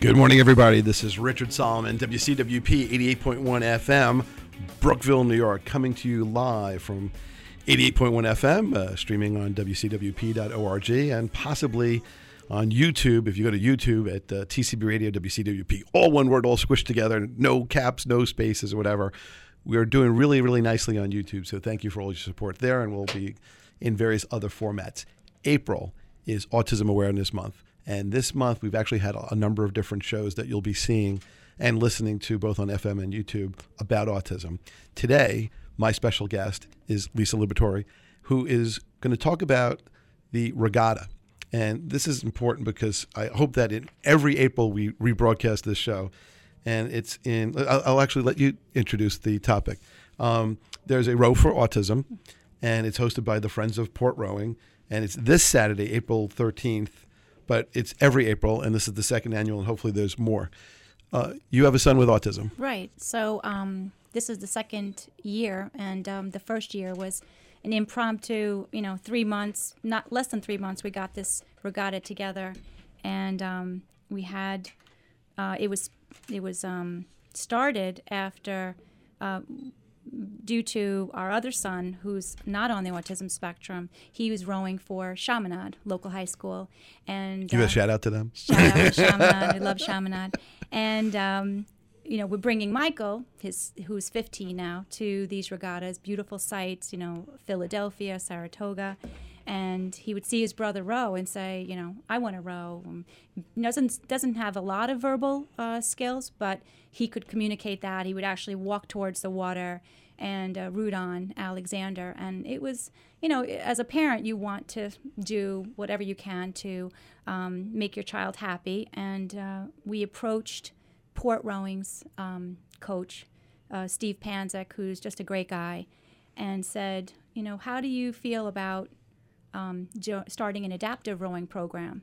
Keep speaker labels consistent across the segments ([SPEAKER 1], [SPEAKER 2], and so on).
[SPEAKER 1] Good morning, everybody. This is Richard Solomon, WCWP 88.1 FM, Brookville, New York, coming to you live from 88.1 FM, streaming on WCWP.org and possibly on YouTube. If you go to YouTube at tcbradio, WCWP, all one word, all squished together, no caps, no spaces or whatever. We are doing really, really nicely on YouTube, so thank you for all your support there, and we'll be in various other formats. April is Autism Awareness Month. And this month, we've actually had a number of different shows that you'll be seeing and listening to both on FM and YouTube about autism. Today, my special guest is Lisa Liberatore, who is going to talk about the regatta. And this is important because I hope that in every April we rebroadcast this show. And it's in, I'll actually let you introduce the topic. There's a row for autism, and it's hosted by the Friends of Port Rowing. And it's this Saturday, April 13th. But it's every April, and this is the second annual, and hopefully there's more. You have a son with autism.
[SPEAKER 2] Right. So this is the second year, and the first year was an impromptu, 3 months, not less than 3 months, we got this regatta together. And we had, it was started after, due to our other son, who's not on the autism spectrum. He was rowing for Chaminade, local high school. And
[SPEAKER 1] give a shout out to them.
[SPEAKER 2] Shout out to Chaminade. We love Chaminade. And, we're bringing Michael, who's 15 now, to these regattas, beautiful sites, Philadelphia, Saratoga. And he would see his brother row and say, I want to row. Doesn't have a lot of verbal skills, but he could communicate that. He would actually walk towards the water and root on Alexander. And it was, as a parent, you want to do whatever you can to make your child happy. And we approached Port Rowing's coach, Steve Panzik, who's just a great guy, and said, how do you feel about starting an adaptive rowing program?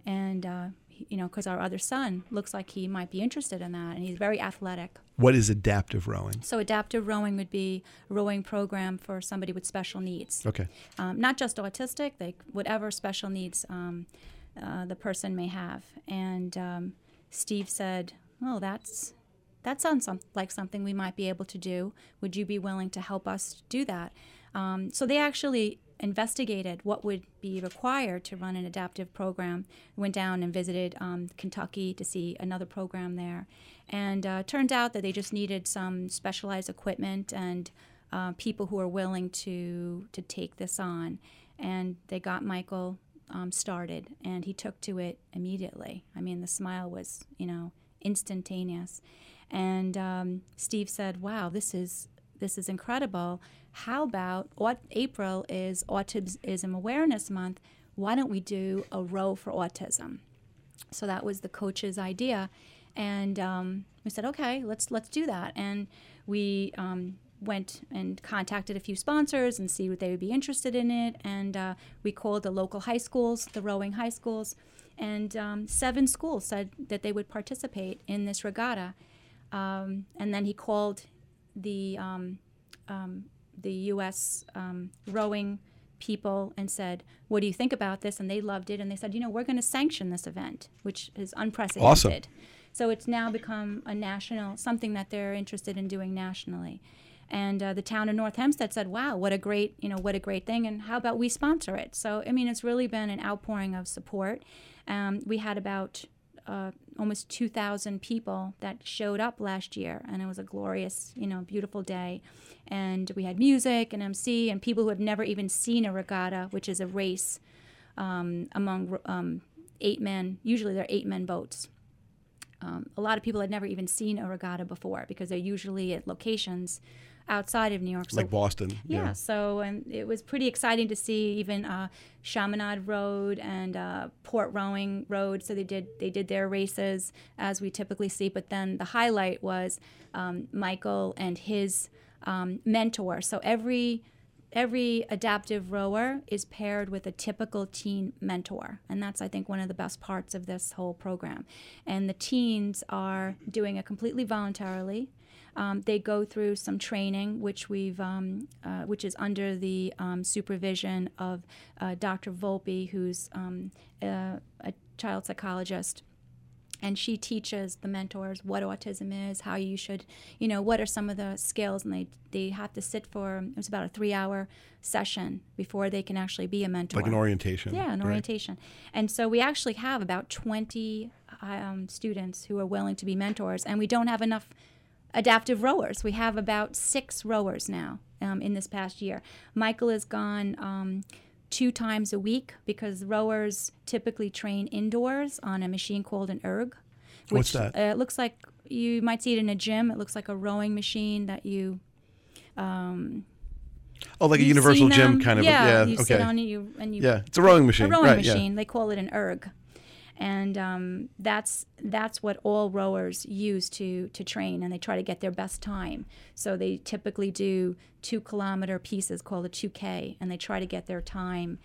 [SPEAKER 2] And, because our other son looks like he might be interested in that, and he's very athletic.
[SPEAKER 1] What is adaptive rowing?
[SPEAKER 2] So adaptive rowing would be a rowing program for somebody with special needs. Okay. Not just autistic, whatever special needs the person may have. And Steve said, that sounds like something we might be able to do. Would you be willing to help us do that? So they actually investigated what would be required to run an adaptive program. Went down and visited Kentucky to see another program there. And turned out that they just needed some specialized equipment and people who are willing to take this on. And they got Michael started, and he took to it immediately. I mean, the smile was, instantaneous. And Steve said, wow, this is incredible. How about April is Autism Awareness Month? Why don't we do a row for autism? So that was the coach's idea, and we said, okay, let's do that. And we went and contacted a few sponsors and see what they would be interested in it. And we called the local high schools, the rowing high schools, and 7 schools said that they would participate in this regatta. And then he called the U.S. Rowing people and said, what do you think about this? And they loved it. And they said, we're going to sanction this event, which is unprecedented. Awesome. So it's now become a national, something that they're interested in doing nationally. And the town of North Hempstead said, wow, what a great thing. And how about we sponsor it? So, it's really been an outpouring of support. We had about almost 2,000 people that showed up last year, and it was a glorious, beautiful day. And we had music and MC and people who have never even seen a regatta, which is a race among 8 men. Usually they're 8-man boats. A lot of people had never even seen a regatta before because they're usually at locations outside of New York.
[SPEAKER 1] Like Boston.
[SPEAKER 2] Yeah, so it was pretty exciting to see even Chaminade Road and Port Rowing Road. So they did their races as we typically see. But then the highlight was Michael and his mentor. So every adaptive rower is paired with a typical teen mentor, and that's, I think, one of the best parts of this whole program. And the teens are doing it completely voluntarily. They go through some training, which which is under the supervision of Dr. Volpe, who's a child psychologist. And she teaches the mentors what autism is, how you should, what are some of the skills, and they have to sit for, it was about a 3-hour session before they can actually be a mentor.
[SPEAKER 1] Like an orientation.
[SPEAKER 2] Yeah, an orientation. And so we actually have about 20 students who are willing to be mentors, and we don't have enough adaptive rowers. We have about 6 rowers now in this past year. Michael has gone 2 times a week because rowers typically train indoors on a machine called an erg.
[SPEAKER 1] What's that?
[SPEAKER 2] It looks like, you might see it in a gym. It looks like a rowing machine that you...
[SPEAKER 1] like a universal gym kind of.
[SPEAKER 2] Yeah, you sit on it, and you...
[SPEAKER 1] Yeah, it's a rowing machine.
[SPEAKER 2] A rowing
[SPEAKER 1] right,
[SPEAKER 2] machine.
[SPEAKER 1] Yeah.
[SPEAKER 2] They call it an erg. And that's what all rowers use to train, and they try to get their best time. So they typically do 2-kilometer pieces called a 2K, and they try to get their time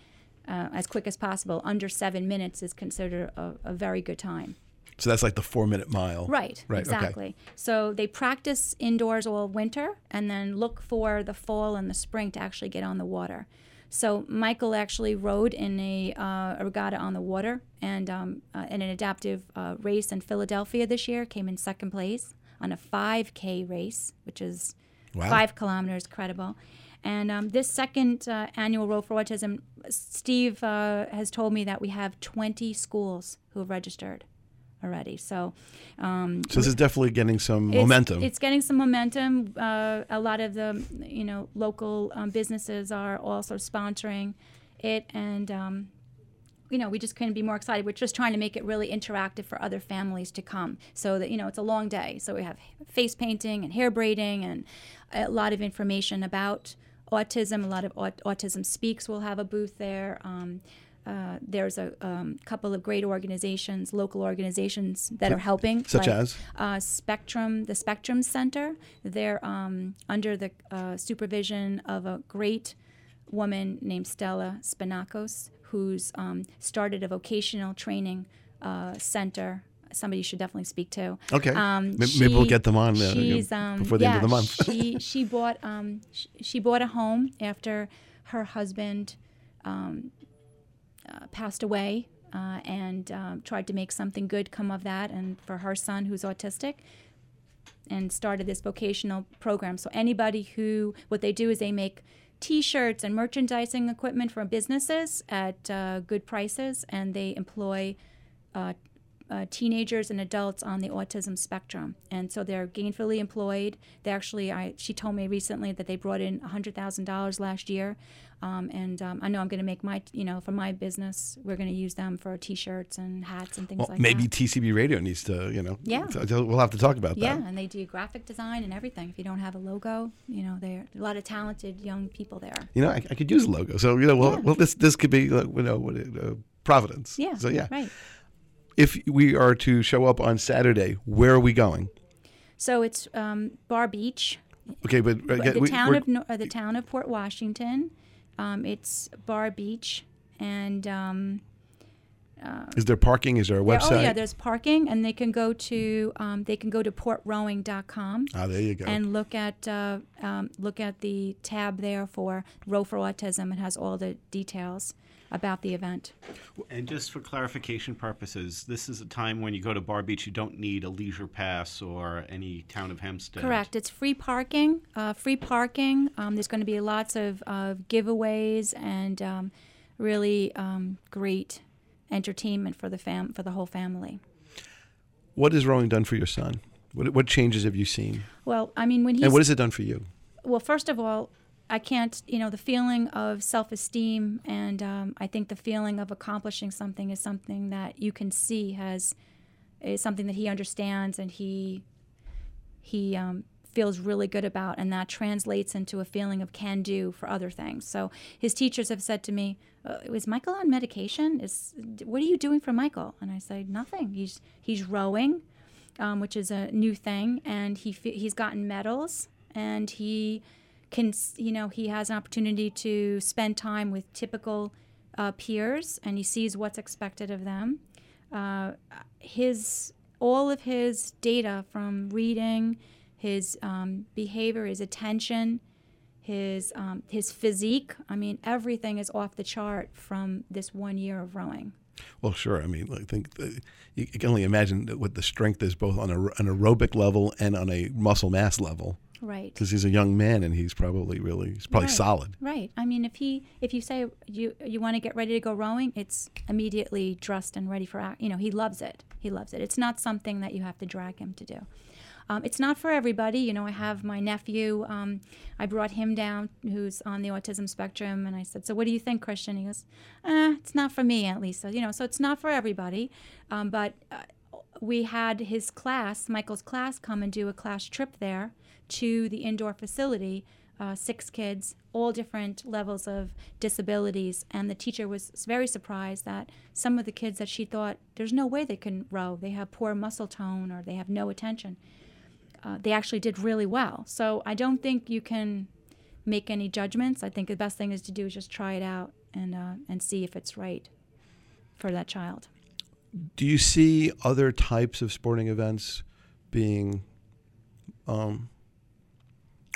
[SPEAKER 2] as quick as possible. Under 7 minutes is considered a very good time.
[SPEAKER 1] So that's like the 4-minute mile.
[SPEAKER 2] Right, exactly. Okay. So they practice indoors all winter and then look for the fall and the spring to actually get on the water. So Michael actually rowed in a regatta on the water and in an adaptive race in Philadelphia this year, came in 2nd place on a 5K race, which is 5 kilometers, credible. And this second annual Row for Autism, Steve has told me that we have 20 schools who have registered already. So
[SPEAKER 1] this is definitely getting some momentum.
[SPEAKER 2] It's getting some momentum. A lot of the local businesses are also sponsoring it, and we just couldn't be more excited. We're just trying to make it really interactive for other families to come, so that it's a long day. So we have face painting and hair braiding and a lot of information about autism. A lot of Autism Speaks will have a booth there. There's a couple of great organizations, local organizations that are helping.
[SPEAKER 1] Such as?
[SPEAKER 2] the Spectrum Center. They're under the supervision of a great woman named Stella Spinakos, who's started a vocational training center. Somebody you should definitely speak to.
[SPEAKER 1] Okay, maybe we'll get them on before the end of the month.
[SPEAKER 2] she bought a home after her husband passed away, and tried to make something good come of that, and for her son who's autistic, and started this vocational program. So anybody what they do is they make T-shirts and merchandising equipment for businesses at good prices, and they employ teenagers and adults on the autism spectrum, and so they're gainfully employed. They actually, she told me recently that they brought in $100,000 last year, and I know I'm going to make for my business, we're going to use them for T-shirts and hats and things like that.
[SPEAKER 1] Maybe TCB Radio needs to,
[SPEAKER 2] Yeah.
[SPEAKER 1] We'll have to talk about that.
[SPEAKER 2] Yeah, and they do graphic design and everything. If you don't have a logo, there are a lot of talented young people there.
[SPEAKER 1] I could use a logo, so this could be Providence.
[SPEAKER 2] Yeah.
[SPEAKER 1] So yeah.
[SPEAKER 2] Right.
[SPEAKER 1] If we are to show up on Saturday, where are we going?
[SPEAKER 2] So it's Bar Beach.
[SPEAKER 1] Okay, but
[SPEAKER 2] the town of Port Washington. It's Bar Beach, and
[SPEAKER 1] is there parking? Is there a website?
[SPEAKER 2] Oh yeah, there's parking, and they can go to portrowing.com.
[SPEAKER 1] There you go.
[SPEAKER 2] And look at the tab there for Row for Autism. It has all the details about the event.
[SPEAKER 3] And just for clarification purposes, this is a time when you go to Bar Beach, you don't need a leisure pass or any Town of Hempstead.
[SPEAKER 2] Correct. It's free parking. There's going to be lots of giveaways and really great entertainment for the whole family.
[SPEAKER 1] What has rowing done for your son? What changes have you seen?
[SPEAKER 2] Well, when
[SPEAKER 1] and what has it done for you?
[SPEAKER 2] Well, first of all, I can't, the feeling of self-esteem and I think the feeling of accomplishing something is something that you can see is something that he understands and he feels really good about, and that translates into a feeling of can-do for other things. So his teachers have said to me, is Michael on medication? What are you doing for Michael? And I say, nothing. He's rowing, which is a new thing, and he's gotten medals, and he has an opportunity to spend time with typical peers, and he sees what's expected of them. All of his data from reading, his behavior, his attention, his physique, everything is off the chart from this 1 year of rowing.
[SPEAKER 1] Well, sure. I mean, I think you can only imagine what the strength is both on an aerobic level and on a muscle mass level.
[SPEAKER 2] Right.
[SPEAKER 1] Because he's a young man and he's probably
[SPEAKER 2] right.
[SPEAKER 1] solid.
[SPEAKER 2] Right. I mean, if you say you want to get ready to go rowing, it's immediately dressed and ready for he loves it. He loves it. It's not something that you have to drag him to do. It's not for everybody. I have my nephew. I brought him down, who's on the autism spectrum, and I said, "So what do you think, Christian?" He goes, "It's not for me, at least." So, so it's not for everybody. But we had his class, Michael's class, come and do a class trip there to the indoor facility. 6 kids, all different levels of disabilities, and the teacher was very surprised that some of the kids that she thought there's no way they can row, they have poor muscle tone or they have no attention, they actually did really well. So I don't think you can make any judgments. I think the best thing is to do is just try it out and see if it's right for that child.
[SPEAKER 1] Do you see other types of sporting events being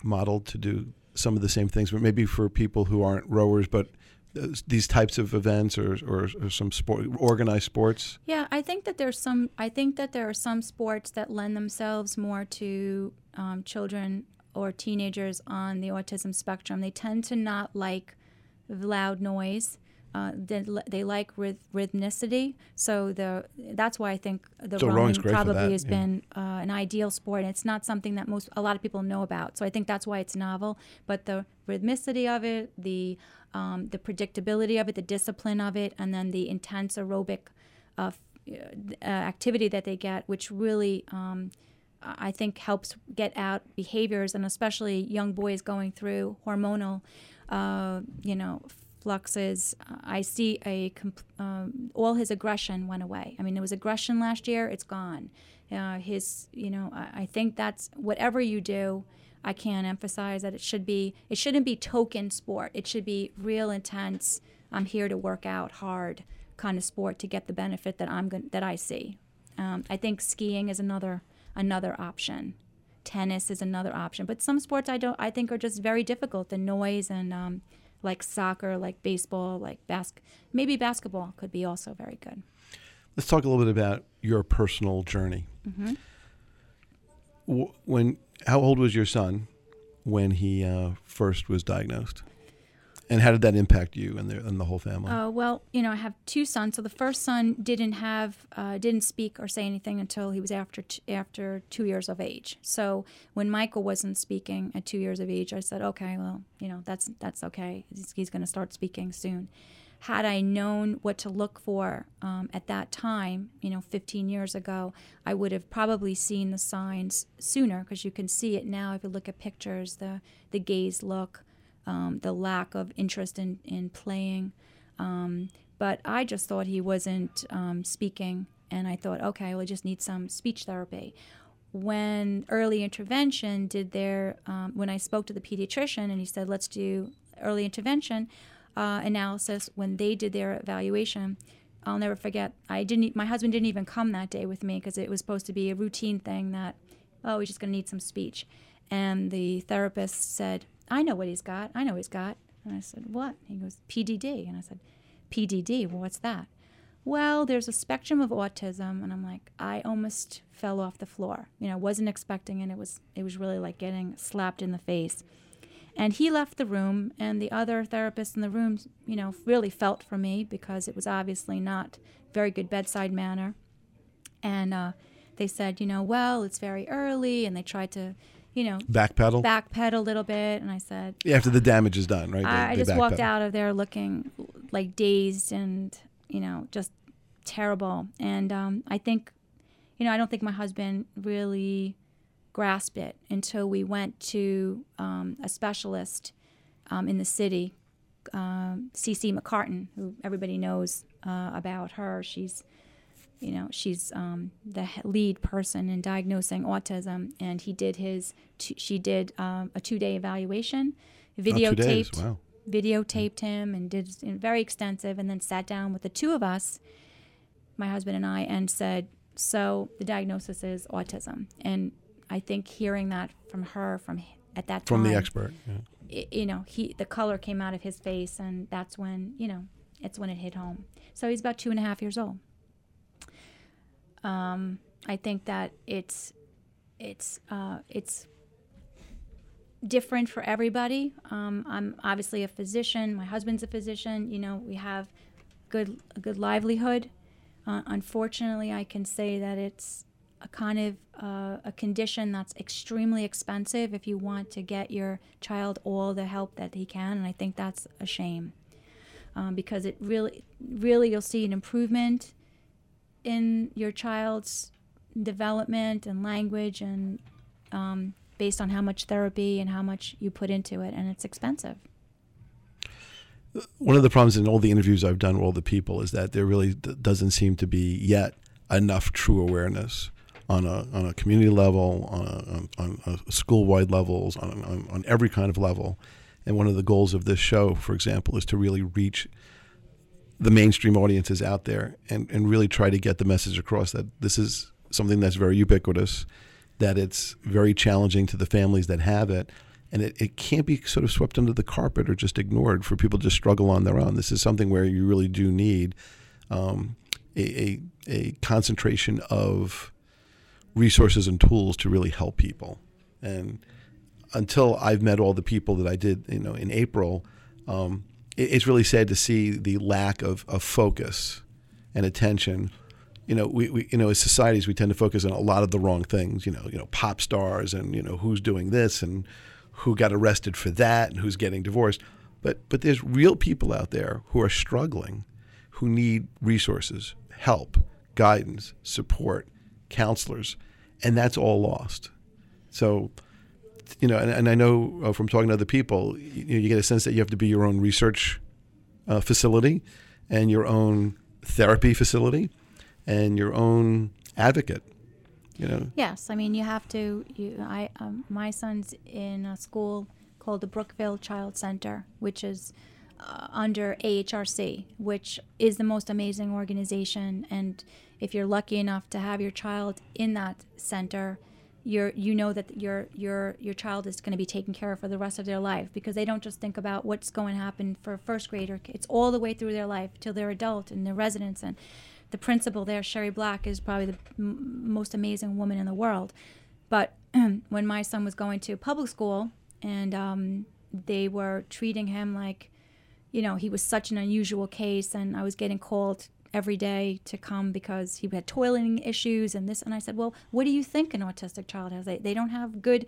[SPEAKER 1] modeled to do some of the same things, but maybe for people who aren't rowers, but these types of events or some organized sports?
[SPEAKER 2] Yeah, I think that there are some sports that lend themselves more to children or teenagers on the autism spectrum. They tend to not like loud noise. They like rhythmicity, so that's why I think the rowing probably has been an ideal sport. And it's not something that a lot of people know about, so I think that's why it's novel. But the rhythmicity of it, the predictability of it, the discipline of it, and then the intense aerobic activity that they get, which really I think helps get out behaviors, and especially young boys going through hormonal, fluxes. I see all his aggression went away. I mean, there was aggression last year; it's gone. I think that's whatever you do. I can't emphasize that it shouldn't be token sport. It should be real intense. I'm here to work out hard kind of sport to get the benefit that I see. I think skiing is another option. Tennis is another option. But some sports I think are just very difficult. The noise and like soccer, like baseball, like maybe basketball could be also very good.
[SPEAKER 1] Let's talk a little bit about your personal journey.
[SPEAKER 2] Mm-hmm.
[SPEAKER 1] How old was your son when he first was diagnosed? And how did that impact you and the whole family?
[SPEAKER 2] Well, I have 2 sons. So the first son didn't speak or say anything until he was after 2 years of age. So when Michael wasn't speaking at 2 years of age, I said, okay, well, that's okay. He's going to start speaking soon. Had I known what to look for at that time, 15 years ago, I would have probably seen the signs sooner, because you can see it now if you look at pictures, the gaze look, the lack of interest in playing. But I just thought he wasn't speaking, and I thought, okay, well, I just need some speech therapy. When early intervention when I spoke to the pediatrician and he said, let's do early intervention analysis, when they did their evaluation, I'll never forget, my husband didn't even come that day with me, because it was supposed to be a routine thing that, he's just going to need some speech. And the therapist said, I know what he's got. And I said, what? He goes, PDD. And I said, PDD? Well, what's that? Well, there's a spectrum of autism. And I'm like, I almost fell off the floor. Wasn't expecting it. It was really like getting slapped in the face. And he left the room, and the other therapists in the room, really felt for me, because it was obviously not very good bedside manner. And they said, well, it's very early, and they tried to, backpedal a little bit. And I said,
[SPEAKER 1] after the damage is done, right?
[SPEAKER 2] I just walked out of there looking like dazed and, just terrible. And I think, I don't think my husband really grasped it until we went to a specialist in the city, C.C. McCartan, who everybody knows about her. She's the lead person in diagnosing autism, and she did a 2-day evaluation, videotaped him, and did very extensive, and then sat down with the 2 of us, my husband and I, and said, so the diagnosis is autism. And I think hearing that from her at that time,
[SPEAKER 1] from the expert,
[SPEAKER 2] the color came out of his face, and that's when It's when it hit home. So he's about 2.5 years old. I think that it's different for everybody. I'm obviously a physician. My husband's a physician. We have a good livelihood. Unfortunately, I can say that it's a kind of a condition that's extremely expensive if you want to get your child all the help that he can, and I think that's a shame, because it really you'll see an improvement in your child's development and language, and based on how much therapy and how much you put into it, and it's expensive.
[SPEAKER 1] One of the problems in all the interviews I've done with all the people is that there really doesn't seem to be yet enough true awareness on a community level, on a school-wide levels, on every kind of level. And one of the goals of this show, for example, is to really reach the mainstream audiences out there and really try to get the message across that this is something that's very ubiquitous, that it's very challenging to the families that have it, and it can't be sort of swept under the carpet or just ignored for people to struggle on their own. This is something where you really do need a concentration of resources and tools to really help people. And until I've met all the people that I did, in April, it's really sad to see the lack of focus and attention. We as societies, we tend to focus on a lot of the wrong things, pop stars and, who's doing this and who got arrested for that and who's getting divorced. But there's real people out there who are struggling, who need resources, help, guidance, support, counselors, and that's all lost. So, and I know from talking to other people, you get a sense that you have to be your own research facility and your own therapy facility and your own advocate.
[SPEAKER 2] Yes, I mean you have to. My son's in a school called the Brookville Child Center, which is under AHRC, which is the most amazing organization. And if you're lucky enough to have your child in that center, you know that your child is going to be taken care of for the rest of their life, because they don't just think about what's going to happen for a first grader. It's all the way through their life till they're adult and they're residents. And the principal there, Sherry Black, is probably the most amazing woman in the world. But when my son was going to public school and they were treating him like, he was such an unusual case, and I was getting called every day to come because he had toileting issues and this. And I said, well, what do you think an autistic child has? They don't have good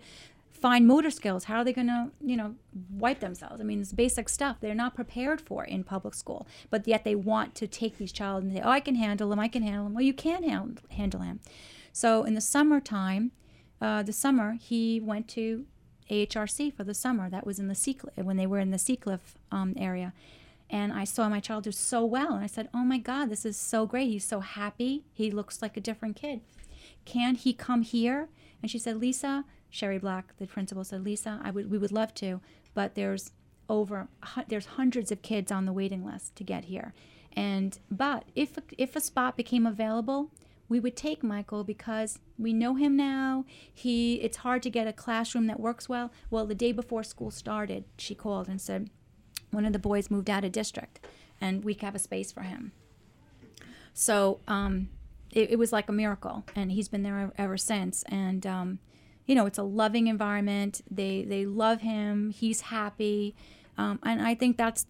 [SPEAKER 2] fine motor skills. How are they going to, wipe themselves? I mean, it's basic stuff they're not prepared for in public school, but yet they want to take these child and say, oh, I can handle him. Well, you can't handle him. So in the summertime, he went to AHRC for the summer. That was in the Seacliff, when they were in the Seacliff area. And I saw my child do so well. And I said, oh my God, this is so great. He's so happy. He looks like a different kid. Can he come here? And she said, Lisa, Sherry Black, the principal, said, Lisa, we would love to, but there's hundreds of kids on the waiting list to get here. But if a spot became available, we would take Michael, because we know him now. It's hard to get a classroom that works well. Well, the day before school started, she called and said one of the boys moved out of district and we have a space for him. So it was like a miracle, and he's been there ever since. And it's a loving environment. They love him. He's happy. And I think that's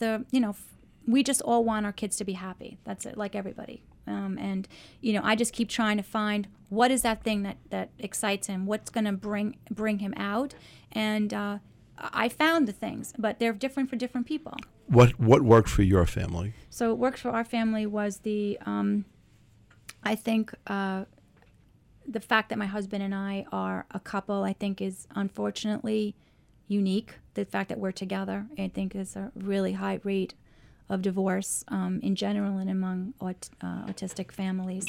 [SPEAKER 2] we just all want our kids to be happy. That's it, like everybody. I just keep trying to find what is that thing that excites him, what's going to bring him out. And I found the things, but they're different for different people.
[SPEAKER 1] What worked for your family?
[SPEAKER 2] So what worked for our family was I think the fact that my husband and I are a couple, I think, is unfortunately unique. The fact that we're together, I think, is a really high rate of divorce in general and among autistic families.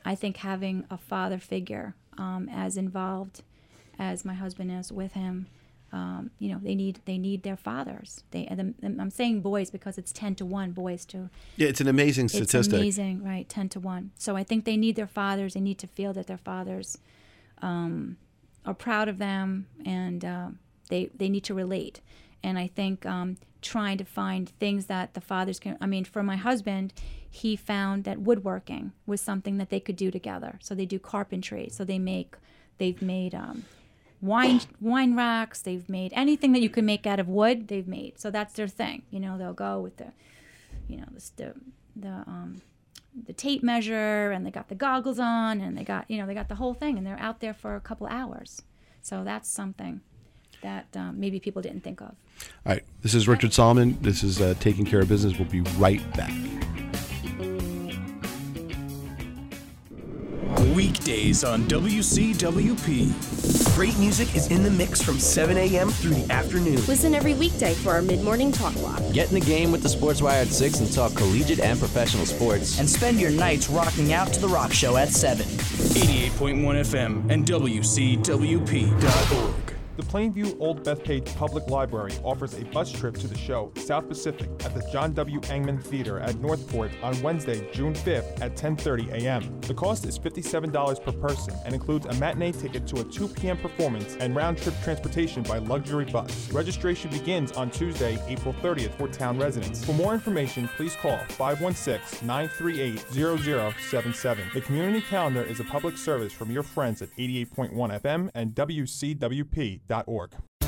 [SPEAKER 2] I think having a father figure as involved as my husband is with him, they need their fathers. I'm saying boys because it's 10-1 boys to. Yeah,
[SPEAKER 1] it's an amazing statistic.
[SPEAKER 2] It's amazing, right? 10-1. So I think they need their fathers. They need to feel that their fathers are proud of them, and they need to relate. And I think trying to find things that the fathers can, for my husband, he found that woodworking was something that they could do together. So they do carpentry. So they've made wine racks. They've made anything that you can make out of wood. They've made. So that's their thing. They'll go with the tape measure, and they got the goggles on, and they got the whole thing, and they're out there for a couple hours. So that's something that maybe people didn't think of.
[SPEAKER 1] All right, this is Richard Solomon. This is Taking Care of Business. We'll be right back.
[SPEAKER 4] Weekdays on WCWP.
[SPEAKER 5] Great music is in the mix from 7 a.m. through the afternoon.
[SPEAKER 6] Listen every weekday for our mid-morning talk block.
[SPEAKER 7] Get in the game with the Sports Wire at 6 and talk collegiate and professional sports.
[SPEAKER 8] And spend your nights rocking out to the rock show at 7.
[SPEAKER 4] 88.1 FM and WCWP.org.
[SPEAKER 9] The Plainview Old Bethpage Public Library offers a bus trip to the show, South Pacific, at the John W. Engman Theater at Northport on Wednesday, June 5th at 10:30 a.m. The cost is $57 per person and includes a matinee ticket to a 2 p.m. performance and round-trip transportation by luxury bus. Registration begins on Tuesday, April 30th for town residents. For more information, please call 516-938-0077. The community calendar is a public service from your friends at 88.1 FM and WCWP.org.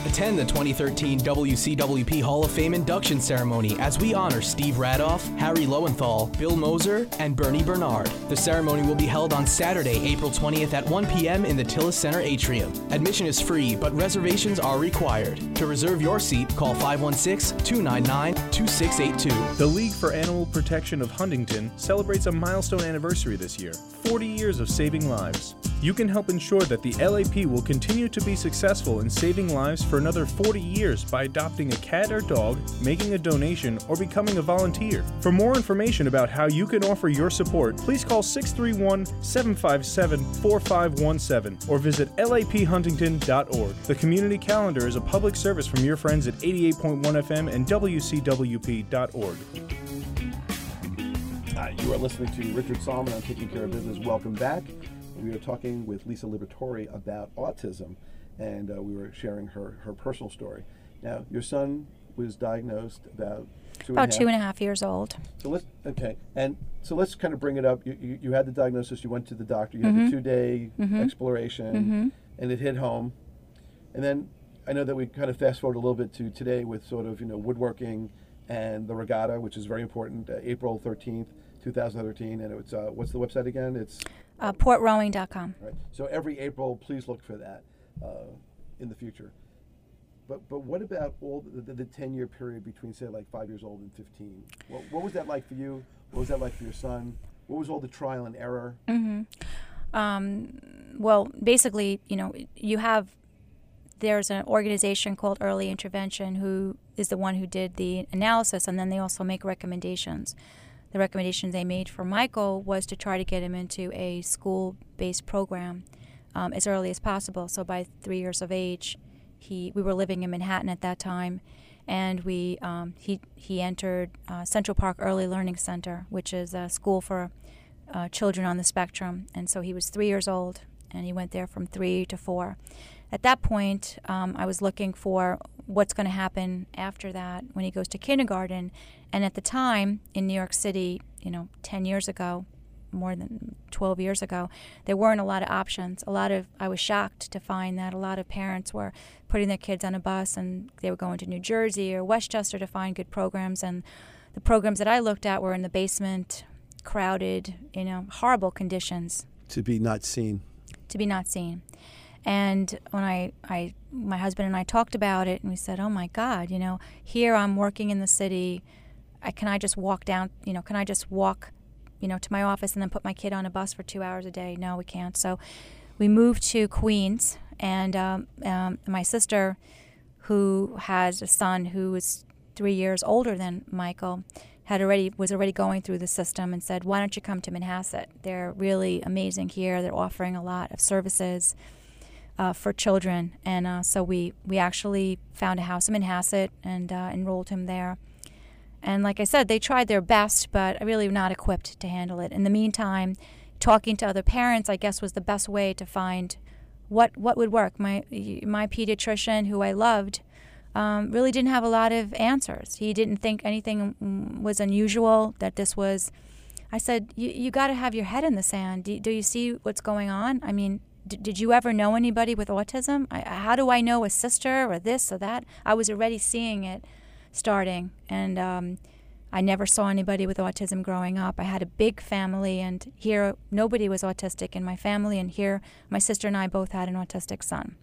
[SPEAKER 10] Attend the 2013 WCWP Hall of Fame induction ceremony as we honor Steve Radoff, Harry Lowenthal, Bill Moser, and Bernie Bernard. The ceremony will be held on Saturday, April 20th at 1 p.m. in the Tillis Center atrium. Admission is free, but reservations are required. To reserve your seat, call 516-299-2682.
[SPEAKER 11] The League for Animal Protection of Huntington celebrates a milestone anniversary this year, 40 years of saving lives. You can help ensure that the LAP will continue to be successful in saving lives for another 40 years by adopting a cat or dog, making a donation, or becoming a volunteer. For more information about how you can offer your support, please call 631-757-4517 or visit laphuntington.org. The community calendar is a public service from your friends at 88.1 FM and WCWP.org.
[SPEAKER 1] You are listening to Richard Solomon on Taking Care of Business. Welcome back. We are talking with Lisa Liberatore about autism, and we were sharing her personal story. Now, your son was diagnosed about two and a half
[SPEAKER 2] years old.
[SPEAKER 1] So let's kind of bring it up. You had the diagnosis. You went to the doctor. You had the 2-day exploration, and it hit home. And then I know that we kind of fast forward a little bit to today with sort of woodworking and the regatta, which is very important. April 13th, 2013, and it's what's the website again? It's
[SPEAKER 2] portrowing.com.
[SPEAKER 1] Right. So every April, please look for that in the future. But what about all the 10-year period between, say, like 5 years old and 15? What was that like for you? What was that like for your son? What was all the trial and error?
[SPEAKER 2] Well, basically, there's an organization called Early Intervention who is the one who did the analysis, and then they also make recommendations. The recommendation they made for Michael was to try to get him into a school-based program as early as possible. So by 3 years of age, we were living in Manhattan at that time, and he entered Central Park Early Learning Center, which is a school for children on the spectrum. And so he was 3 years old, and he went there from 3 to 4. At that point, I was looking for what's going to happen after that when he goes to kindergarten. And at the time in New York City, 10 years ago, more than 12 years ago, there weren't a lot of options. I was shocked to find that a lot of parents were putting their kids on a bus and they were going to New Jersey or Westchester to find good programs. And the programs that I looked at were in the basement, crowded, horrible conditions.
[SPEAKER 1] To be not seen.
[SPEAKER 2] And when my husband and I talked about it, and we said, oh my God, here I'm working in the city. Can I just walk down, can I just walk, to my office and then put my kid on a bus for 2 hours a day? No, we can't. So we moved to Queens, and my sister, who has a son who is 3 years older than Michael, was already going through the system and said, why don't you come to Manhasset? They're really amazing here. They're offering a lot of services for children. And so we actually found a house in Manhasset and enrolled him there. And like I said, they tried their best, but really not equipped to handle it. In the meantime, talking to other parents, I guess, was the best way to find what would work. My pediatrician, who I loved, really didn't have a lot of answers. He didn't think anything was unusual, that this was... I said, you got to have your head in the sand. Do you see what's going on? I mean, did you ever know anybody with autism? How do I know a sister or this or that? I was already seeing it starting, and I never saw anybody with autism growing up. I had a big family, and here nobody was autistic in my family, and here my sister and I both had an autistic son.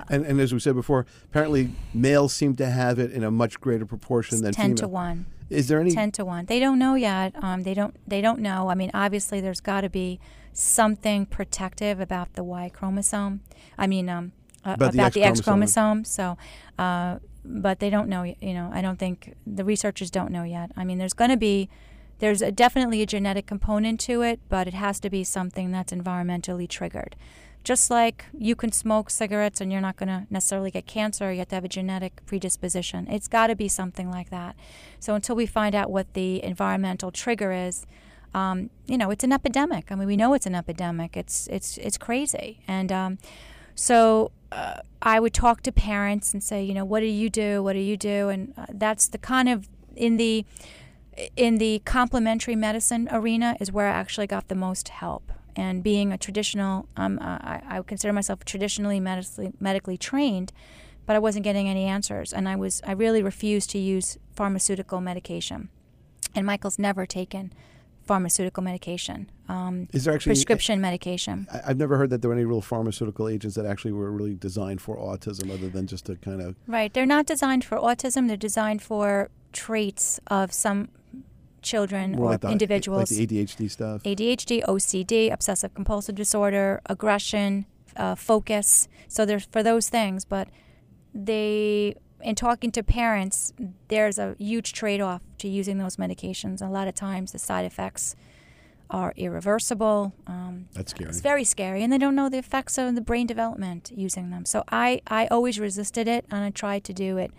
[SPEAKER 1] And as we said before, apparently males seem to have it in a much greater proportion than
[SPEAKER 2] 10
[SPEAKER 1] female.
[SPEAKER 2] to 1.
[SPEAKER 1] Is there any
[SPEAKER 2] 10 to 1? They don't know yet. They don't know. I mean, obviously, there's got to be something protective about the Y chromosome. I mean, about the X chromosome. So, but they don't know. You know, I don't think the researchers don't know yet. I mean, there's definitely a genetic component to it, but it has to be something that's environmentally triggered. Just like you can smoke cigarettes and you're not going to necessarily get cancer, you have to have a genetic predisposition. It's got to be something like that. So until we find out what the environmental trigger is, you know, it's an epidemic. I mean, we know it's an epidemic. It's crazy. And so I would talk to parents and say, you know, what do you do? What do you do? And that's the kind of in the complementary medicine arena is where I actually got the most help. And being a traditional, I consider myself traditionally medically trained, but I wasn't getting any answers. And I really refused to use pharmaceutical medication. And Michael's never taken pharmaceutical medication.
[SPEAKER 1] Is there actually
[SPEAKER 2] prescription medication?
[SPEAKER 1] I've never heard that there were any real pharmaceutical agents that actually were really designed for autism, other than just to kind of...
[SPEAKER 2] Right. They're not designed for autism. They're designed for traits of some children or like individuals.
[SPEAKER 1] Like the ADHD stuff?
[SPEAKER 2] ADHD, OCD, obsessive compulsive disorder, aggression, focus. So they're for those things. But in talking to parents, there's a huge trade-off to using those medications. A lot of times the side effects are irreversible.
[SPEAKER 1] That's scary.
[SPEAKER 2] It's very scary. And they don't know the effects of the brain development using them. So I always resisted it, and I tried to do it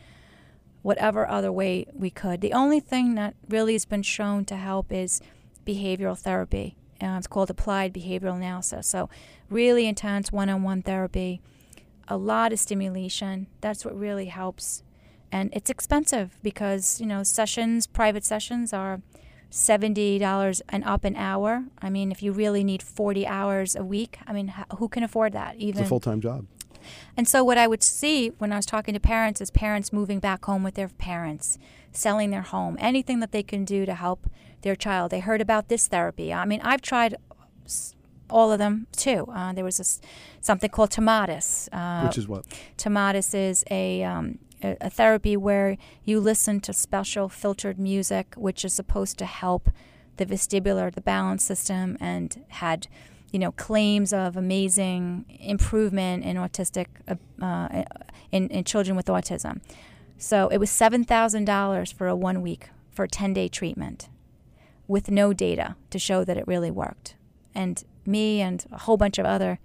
[SPEAKER 2] whatever other way we could. The only thing that really has been shown to help is behavioral therapy. It's called applied behavioral analysis. So really intense one-on-one therapy, a lot of stimulation. That's what really helps. And it's expensive because, you know, private sessions are $70 and up an hour. I mean, if you really need 40 hours a week, I mean, who can afford that?
[SPEAKER 1] It's a full-time job.
[SPEAKER 2] And so what I would see when I was talking to parents is parents moving back home with their parents, selling their home, anything that they can do to help their child. They heard about this therapy. I mean, I've tried all of them too. There was something called Tomatis.
[SPEAKER 1] Which is what?
[SPEAKER 2] Tomatis is a therapy where you listen to special filtered music, which is supposed to help the vestibular, the balance system, and had claims of amazing improvement in autistic in children with autism. So it was $7,000 for a 1 week for a 10-day treatment with no data to show that it really worked. And me and a whole bunch of other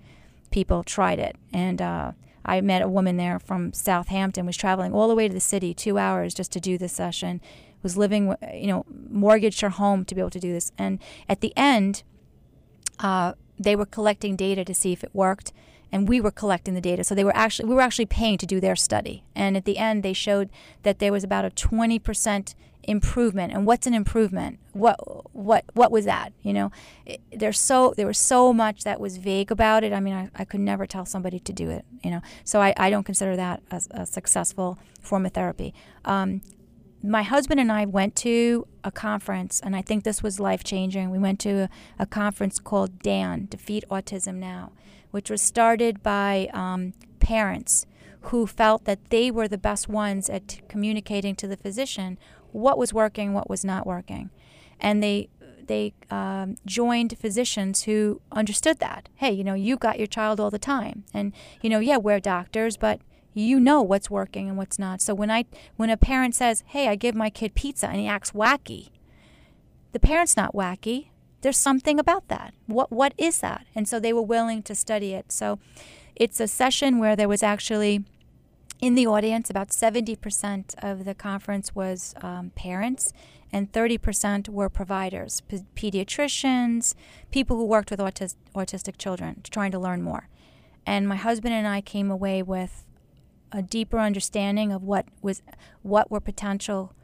[SPEAKER 2] people tried it. And I met a woman there from Southampton, was traveling all the way to the city, 2 hours just to do this session, was living, mortgaged her home to be able to do this. And at the end, they were collecting data to see if it worked, and we were collecting the data. So we were actually paying to do their study. And at the end, they showed that there was about a 20% improvement. And what's an improvement? What was that? There was so much that was vague about it. I mean, I could never tell somebody to do it. So I don't consider that a successful form of therapy. My husband and I went to a conference, and I think this was life-changing. We went to a conference called DAN, Defeat Autism Now, which was started by parents who felt that they were the best ones at communicating to the physician what was working, what was not working. And they joined physicians who understood that. Hey, you got your child all the time. And, we're doctors, but you know what's working and what's not. So when a parent says, hey, I give my kid pizza, and he acts wacky, the parent's not wacky. There's something about that. What is that? And so they were willing to study it. So it's a session where there was actually, in the audience, about 70% of the conference was parents, and 30% were providers, pediatricians, people who worked with autistic children, trying to learn more. And my husband and I came away with a deeper understanding of what were potential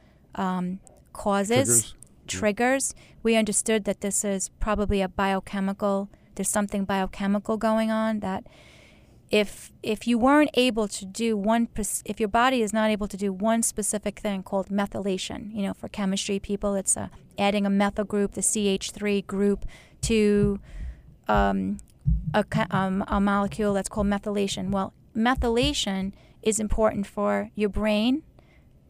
[SPEAKER 2] causes, triggers. We understood that this is probably there's something biochemical going on, that if you weren't able to do if your body is not able to do one specific thing called methylation, for chemistry people, it's adding a methyl group, the CH3 group, to a molecule that's called methylation. Well, methylation is important for your brain,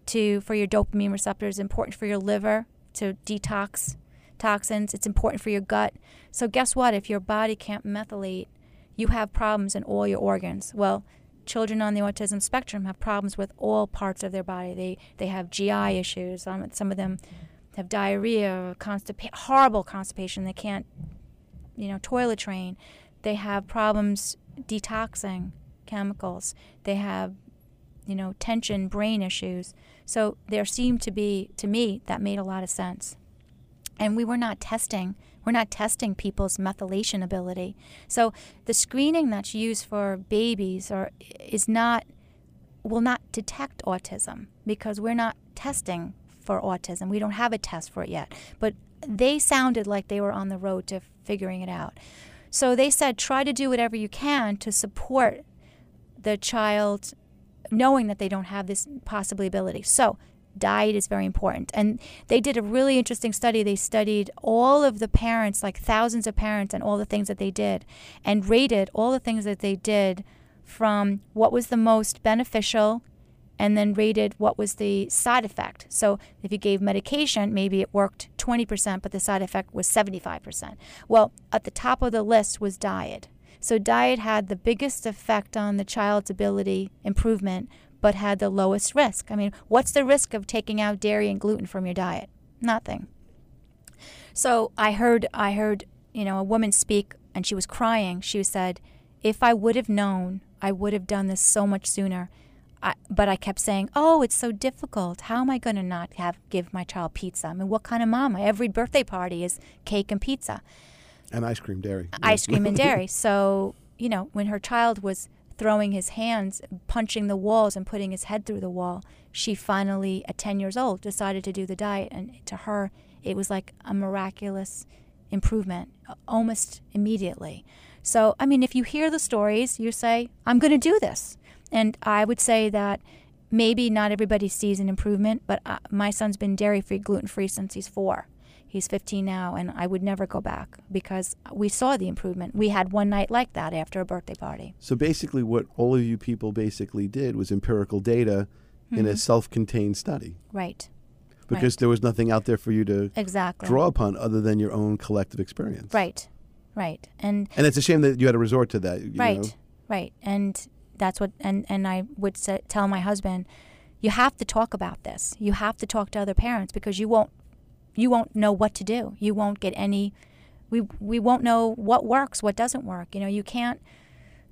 [SPEAKER 2] for your dopamine receptors, important for your liver to detox toxins. It's important for your gut. So guess what? If your body can't methylate, you have problems in all your organs. Well, children on the autism spectrum have problems with all parts of their body. They have GI issues. Some of them have diarrhea, horrible constipation. They can't, toilet train. They have problems detoxing chemicals. They have, tension, brain issues. So there seemed to be, to me, that made a lot of sense. And we're not testing people's methylation ability. So the screening that's used for babies will not detect autism, because we're not testing for autism. We don't have a test for it yet. But they sounded like they were on the road to figuring it out. So they said, try to do whatever you can to support the child, knowing that they don't have this possibly ability. So diet is very important. And they did a really interesting study. They studied all of the parents, like thousands of parents, and all the things that they did, and rated all the things that they did from what was the most beneficial, and then rated what was the side effect. So if you gave medication, maybe it worked 20%, but the side effect was 75%. Well, at the top of the list was diet. So diet had the biggest effect on the child's ability improvement, but had the lowest risk. I mean, what's the risk of taking out dairy and gluten from your diet? Nothing. So I heard, a woman speak, and she was crying. She said, if I would have known, I would have done this so much sooner. But I kept saying, oh, it's so difficult. How am I going to not give my child pizza? I mean, what kind of mom? Every birthday party is cake and pizza.
[SPEAKER 1] And ice cream, dairy.
[SPEAKER 2] Ice cream and dairy. So, when her child was throwing his hands, punching the walls, and putting his head through the wall, she finally, at 10 years old, decided to do the diet. And to her, it was like a miraculous improvement, almost immediately. So, I mean, if you hear the stories, you say, I'm going to do this. And I would say that maybe not everybody sees an improvement, but my son's been dairy-free, gluten-free since he's 4. He's 15 now, and I would never go back, because we saw the improvement. We had one night like that after a birthday party.
[SPEAKER 1] So basically what all of you people basically did was empirical data in a self-contained study.
[SPEAKER 2] Right.
[SPEAKER 1] Because there was nothing out there for you to draw upon other than your own collective experience.
[SPEAKER 2] Right. And
[SPEAKER 1] it's a shame that you had to resort to that.
[SPEAKER 2] Right. And that's what, and I would tell my husband, you have to talk about this. You have to talk to other parents, because you won't know what to do. You won't get any, we won't know what works, what doesn't work. You can't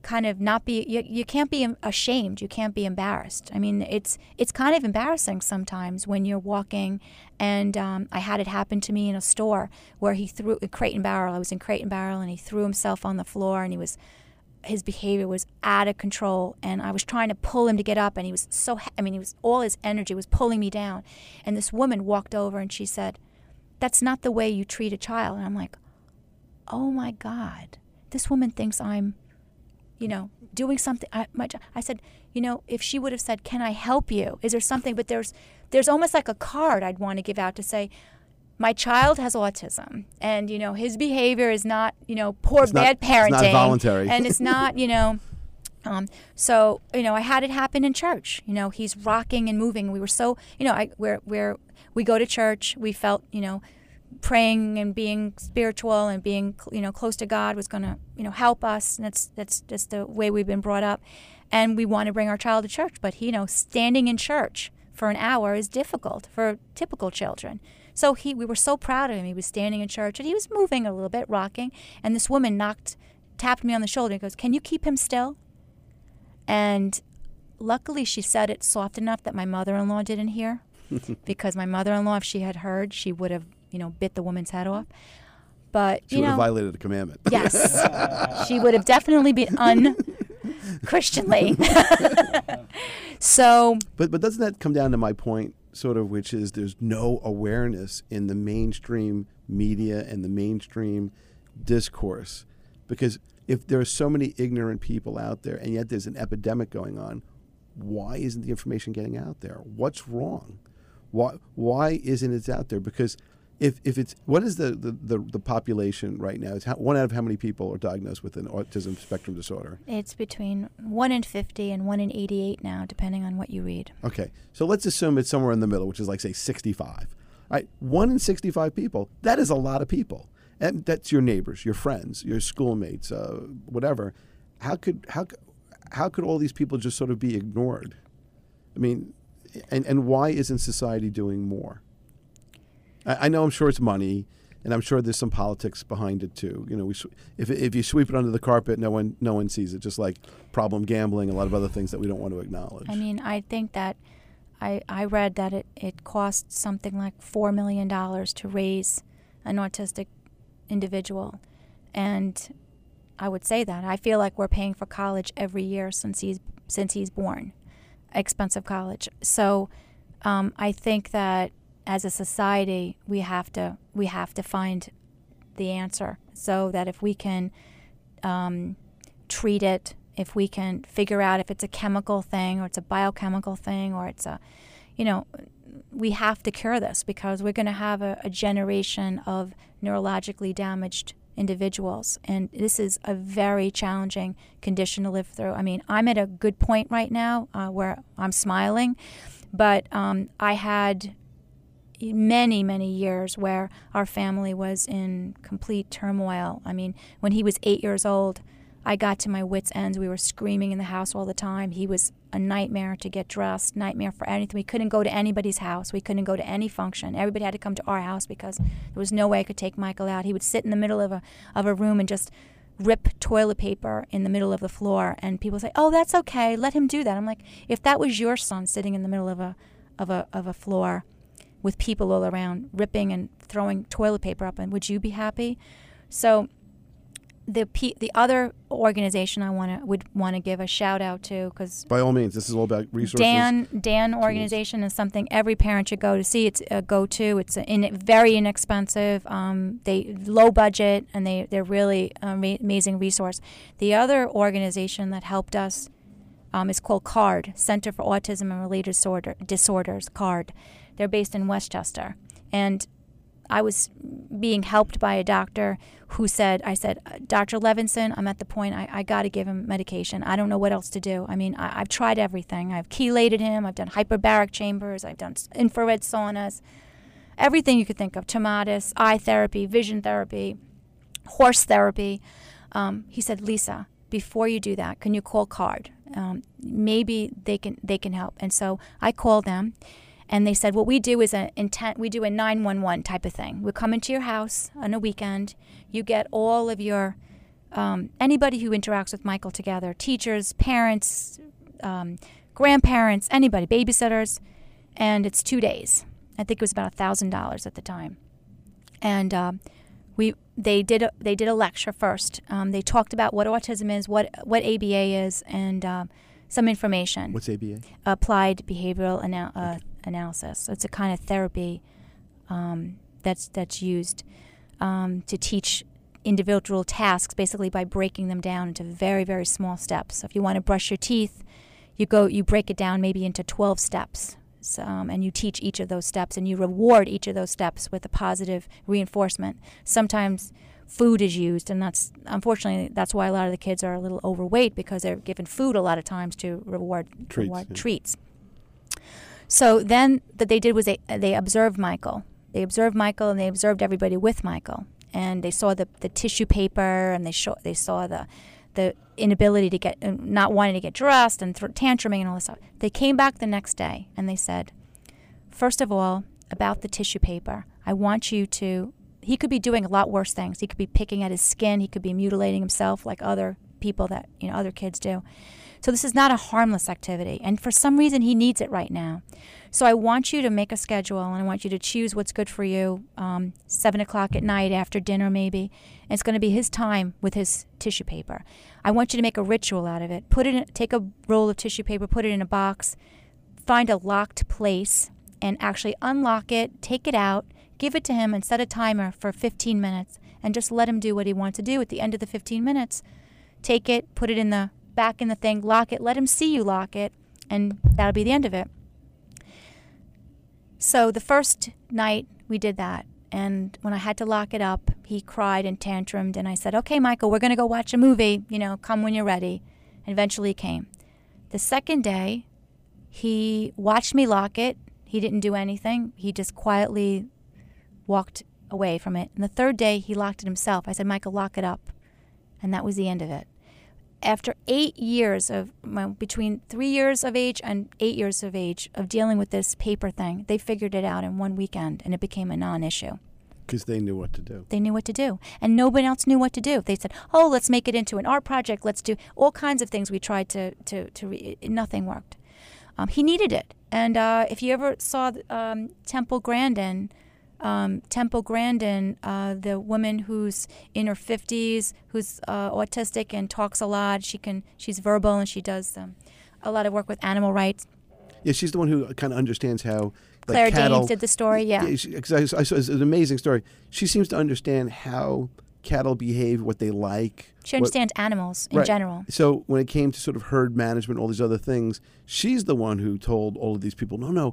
[SPEAKER 2] kind of not be, you can't be ashamed. You can't be embarrassed. I mean, it's kind of embarrassing sometimes when you're walking, and I had it happen to me in a store where he threw a Crate and Barrel. I was in Crate and Barrel, and he threw himself on the floor, and his behavior was out of control, and I was trying to pull him to get up, and he was all his energy was pulling me down. And this woman walked over, and she said, that's not the way you treat a child. And I'm like, oh my God, this woman thinks I'm, doing something. I said, if she would have said, can I help you? Is there something? But there's almost like a card I'd want to give out to say, my child has autism, and his behavior is not bad parenting.
[SPEAKER 1] It's not voluntary,
[SPEAKER 2] and it's not So I had it happen in church. He's rocking and moving. We were so where we go to church. We felt praying and being spiritual and being close to God was going to help us. And that's just the way we've been brought up. And we want to bring our child to church, but standing in church for an hour is difficult for typical children. So we were so proud of him. He was standing in church, and he was moving a little bit, rocking. And this woman tapped me on the shoulder and goes, can you keep him still? And luckily she said it soft enough that my mother-in-law didn't hear, because my mother-in-law, if she had heard, she would have, bit the woman's head off. But,
[SPEAKER 1] she would have violated a commandment.
[SPEAKER 2] Yes. She would have definitely been Christianly. So,
[SPEAKER 1] but doesn't that come down to my point, sort of, which is there's no awareness in the mainstream media and the mainstream discourse, because if there are so many ignorant people out there, and yet there's an epidemic going on, why isn't the information getting out there? What's wrong? Why isn't it out there? Because if it's, what is the population right now? It's one out of how many people are diagnosed with an autism spectrum disorder?
[SPEAKER 2] It's between 1 in 50 and 1 in 88 now, depending on what you read.
[SPEAKER 1] Okay, so let's assume it's somewhere in the middle, which is like, say, 65. All right, 1 in 65 people, that is a lot of people. And that's your neighbors, your friends, your schoolmates, whatever. How could all these people just sort of be ignored? I mean, and why isn't society doing more? I know, I'm sure it's money, and I'm sure there's some politics behind it too. You know, if you sweep it under the carpet, no one sees it. Just like problem gambling, a lot of other things that we don't want to acknowledge.
[SPEAKER 2] I mean, I think that I read that it costs something like $4 million to raise an autistic individual, and I would say that I feel like we're paying for college every year since he's born, expensive college. So I think that as a society we have to find the answer, so that if we can treat it, if we can figure out if it's a chemical thing or it's a biochemical thing or it's a, we have to cure this, because we're going to have a generation of neurologically damaged individuals, and this is a very challenging condition to live through. I mean, I'm at a good point right now where I'm smiling, but I had many years where our family was in complete turmoil. I mean, when he was 8 years old, I got to my wits' ends. We were screaming in the house all the time. He was a nightmare to get dressed, nightmare for anything. We couldn't go to anybody's house. We couldn't go to any function. Everybody had to come to our house because there was no way I could take Michael out. He would sit in the middle of a room and just rip toilet paper in the middle of the floor. And people say, "Oh, that's okay. Let him do that." I'm like, if that was your son sitting in the middle of a floor with people all around ripping and throwing toilet paper up, and would you be happy? So the other organization I would want to give a shout out to, because
[SPEAKER 1] by all means, this is all about resources.
[SPEAKER 2] Dan organization is something every parent should go to see. It's a go-to. It's very inexpensive. They low budget, and they're really amazing resource. The other organization that helped us is called CARD, Center for Autism and Related Disorders. CARD. They're based in Westchester, and I was being helped by a doctor who said, Dr. Levinson, I'm at the point I got to give him medication. I don't know what else to do. I mean, I've tried everything. I've chelated him. I've done hyperbaric chambers. I've done infrared saunas, everything you could think of, tomatis, eye therapy, vision therapy, horse therapy. He said, Lisa, before you do that, can you call CARD? Maybe they can help. And so I called them. And they said, what we do is we do a 911 type of thing. We'll come into your house on a weekend. You get all of your, anybody who interacts with Michael together, teachers, parents, grandparents, anybody, babysitters, and it's 2 days. I think it was about $1,000 at the time. And they did a lecture first. They talked about what autism is, what ABA is, and some information.
[SPEAKER 1] What's ABA?
[SPEAKER 2] Applied Behavioral Analysis. So it's a kind of therapy that's used to teach individual tasks, basically by breaking them down into very, very small steps. So if you want to brush your teeth, you break it down maybe into 12 steps, and you teach each of those steps, and you reward each of those steps with a positive reinforcement. Sometimes food is used, and unfortunately that's why a lot of the kids are a little overweight, because they're given food a lot of times to reward treats. So then what they did was they observed Michael. They observed Michael, and they observed everybody with Michael. And they saw the tissue paper, and they saw the inability to get, not wanting to get dressed, and tantruming and all this stuff. They came back the next day, and they said, first of all, about the tissue paper, I want you to, he could be doing a lot worse things. He could be picking at his skin. He could be mutilating himself like other people that, other kids do. So this is not a harmless activity. And for some reason, he needs it right now. So I want you to make a schedule, and I want you to choose what's good for you, 7 o'clock at night after dinner maybe. And it's going to be his time with his tissue paper. I want you to make a ritual out of it. Take a roll of tissue paper, put it in a box, find a locked place, and actually unlock it, take it out, give it to him, and set a timer for 15 minutes, and just let him do what he wants to do. At the end of the 15 minutes, take it, put it back in the thing, lock it, let him see you lock it, and that'll be the end of it. So the first night we did that, and when I had to lock it up, he cried and tantrumed, and I said, okay, Michael, we're going to go watch a movie, come when you're ready. And eventually he came. The second day, he watched me lock it. He didn't do anything. He just quietly walked away from it. And the third day, he locked it himself. I said, Michael, lock it up. And that was the end of it. After 8 years between 3 years of age and 8 years of age of dealing with this paper thing, they figured it out in one weekend, and it became a non-issue.
[SPEAKER 1] Because they knew what to do.
[SPEAKER 2] They knew what to do. And nobody else knew what to do. They said, oh, let's make it into an art project. Let's do all kinds of things we tried nothing worked. He needed it. And if you ever saw Temple Grandin, the woman who's in her 50s, who's autistic and talks a lot. She's verbal, and she does a lot of work with animal rights.
[SPEAKER 1] Yeah, she's the one who kind of understands how.
[SPEAKER 2] Claire
[SPEAKER 1] cattle,
[SPEAKER 2] Danes did the story, yeah.
[SPEAKER 1] Because I saw it's an amazing story. She seems to understand how cattle behave, what they like.
[SPEAKER 2] She understands animals in general.
[SPEAKER 1] So when it came to sort of herd management, all these other things, she's the one who told all of these people, no.